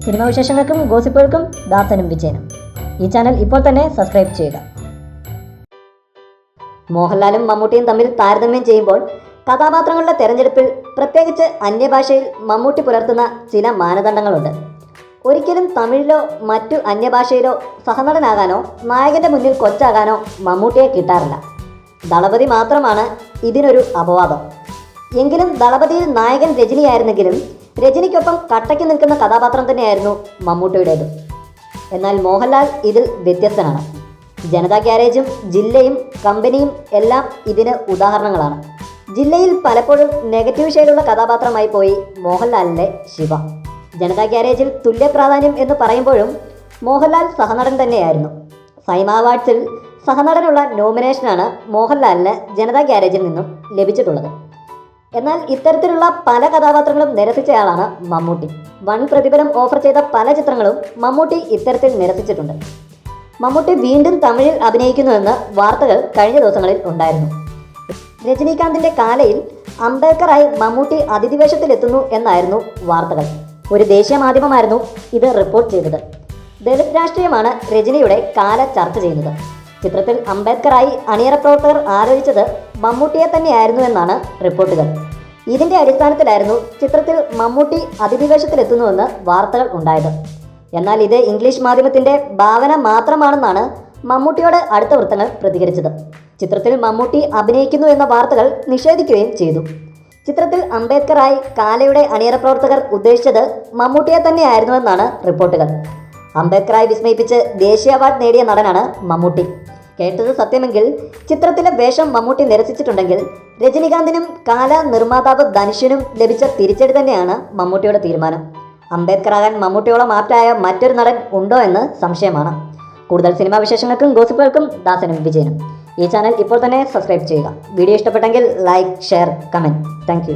Cinema വിശേഷങ്ങൾക്കും ഗോസിപ്പുകൾക്കും ദാസനും വിജയനും. ഈ channel ഇപ്പോൾ തന്നെ സബ്സ്ക്രൈബ് ചെയ്യുക. മോഹൻലാലും മമ്മൂട്ടിയും തമ്മിൽ താരതമ്യം ചെയ്യുമ്പോൾ കഥാപാത്രങ്ങളുടെ തെരഞ്ഞെടുപ്പിൽ പ്രത്യേകിച്ച് അന്യഭാഷയിൽ മമ്മൂട്ടി പുലർത്തുന്ന ചില മാനദണ്ഡങ്ങളുണ്ട്. ഒരിക്കലും തമിഴിലോ മറ്റു അന്യഭാഷയിലോ സഹനടനാകാനോ നായകൻ്റെ മുന്നിൽ കൊച്ചാകാനോ മമ്മൂട്ടിയെ കിട്ടാറില്ല. ദളപതി മാത്രമാണ് ഇതിനൊരു അപവാദം. എങ്കിലും ദളപതിയിൽ നായകൻ രജനിയായിരുന്നെങ്കിലും രജനിക്കൊപ്പം കട്ടയ്ക്ക് നിൽക്കുന്ന കഥാപാത്രം തന്നെയായിരുന്നു മമ്മൂട്ടിയുടേത്. എന്നാൽ മോഹൻലാൽ ഇതിൽ വ്യത്യസ്തനാണ്. ജനതാ ഗ്യാരേജും ജില്ലയും കമ്പനിയും എല്ലാം ഇതിന് ഉദാഹരണങ്ങളാണ്. ജില്ലയിൽ പലപ്പോഴും നെഗറ്റീവ് ഷെയ്ഡുള്ള കഥാപാത്രമായി പോയി മോഹൻലാലിൻ്റെ ശിവ. ജനതാ ഗ്യാരേജിൽ തുല്യ പ്രാധാന്യം എന്ന് പറയുമ്പോഴും മോഹൻലാൽ സഹനടൻ തന്നെയായിരുന്നു. സൈമ അവാർഡ്സിൽ സഹനടനുള്ള നോമിനേഷനാണ് മോഹൻലാലിന് ജനതാ ഗ്യാരേജിൽ നിന്നും ലഭിച്ചിട്ടുള്ളത്. എന്നാൽ ഇത്തരത്തിലുള്ള പല കഥാപാത്രങ്ങളും നിരസിച്ചയാളാണ് മമ്മൂട്ടി. വൻ പ്രതിഫലം ഓഫർ ചെയ്ത പല ചിത്രങ്ങളും മമ്മൂട്ടി ഇത്തരത്തിൽ നിരസിച്ചിട്ടുണ്ട്. മമ്മൂട്ടി വീണ്ടും തമിഴിൽ അഭിനയിക്കുന്നുവെന്ന് വാർത്തകൾ കഴിഞ്ഞ ദിവസങ്ങളിൽ ഉണ്ടായിരുന്നു. രജനീകാന്തിൻ്റെ കാലയിൽ അംബേദ്കറായി മമ്മൂട്ടി അതിഥിവേഷത്തിലെത്തുന്നു എന്നായിരുന്നു വാർത്തകൾ. ഒരു ദേശീയ മാധ്യമമായിരുന്നു ഇത് റിപ്പോർട്ട് ചെയ്തത്. ദളിത് രാഷ്ട്രീയമാണ് രജനിയുടെ കാല ചർച്ച ചെയ്യുന്നത്. ചിത്രത്തിൽ അംബേദ്കറായി അണിയറ പ്രവർത്തകർ ആലോചിച്ചത് മമ്മൂട്ടിയെ തന്നെയായിരുന്നുവെന്നാണ് റിപ്പോർട്ടുകൾ. ഇതിൻ്റെ അടിസ്ഥാനത്തിലായിരുന്നു ചിത്രത്തിൽ മമ്മൂട്ടി അതിഥിവേഷത്തിലെത്തുന്നുവെന്ന് വാർത്തകൾ ഉണ്ടായത്. എന്നാൽ ഇത് ഇംഗ്ലീഷ് മാധ്യമത്തിൻ്റെ ഭാവന മാത്രമാണെന്നാണ് മമ്മൂട്ടിയോട് അടുത്ത വൃത്തങ്ങൾ പ്രതികരിച്ചത്. ചിത്രത്തിൽ മമ്മൂട്ടി അഭിനയിക്കുന്നു എന്ന വാർത്തകൾ നിഷേധിക്കുകയും ചെയ്തു. ചിത്രത്തിൽ അംബേദ്കറായി കാലയുടെ അണിയറ പ്രവർത്തകർ ഉദ്ദേശിച്ചത് മമ്മൂട്ടിയെ തന്നെയായിരുന്നുവെന്നാണ് റിപ്പോർട്ടുകൾ. അംബേദ്കറായി വിസ്മയിപ്പിച്ച് ദേശീയ അവാർഡ് നേടിയ നടനാണ് മമ്മൂട്ടി. കേട്ടത് സത്യമെങ്കിൽ ചിത്രത്തിലെ വേഷം മമ്മൂട്ടി നിരസിച്ചിട്ടുണ്ടെങ്കിൽ രജനീകാന്തിനും കാല നിർമ്മാതാവ് ധനുഷിനും ലഭിച്ച തിരിച്ചടി തന്നെയാണ് മമ്മൂട്ടിയുടെ തീരുമാനം. അംബേദ്കറാകാൻ മമ്മൂട്ടിയോളം ആപ്റ്റായ മറ്റൊരു നടൻ ഉണ്ടോ എന്ന് സംശയമാണ്. കൂടുതൽ സിനിമാ വിശേഷങ്ങൾക്കും ഗോസിപ്പുകൾക്കും ദാസനും വിജയനും. ഈ ചാനൽ ഇപ്പോൾ തന്നെ സബ്സ്ക്രൈബ് ചെയ്യുക. വീഡിയോ ഇഷ്ടപ്പെട്ടെങ്കിൽ ലൈക്ക്, ഷെയർ, കമൻറ്റ്. താങ്ക്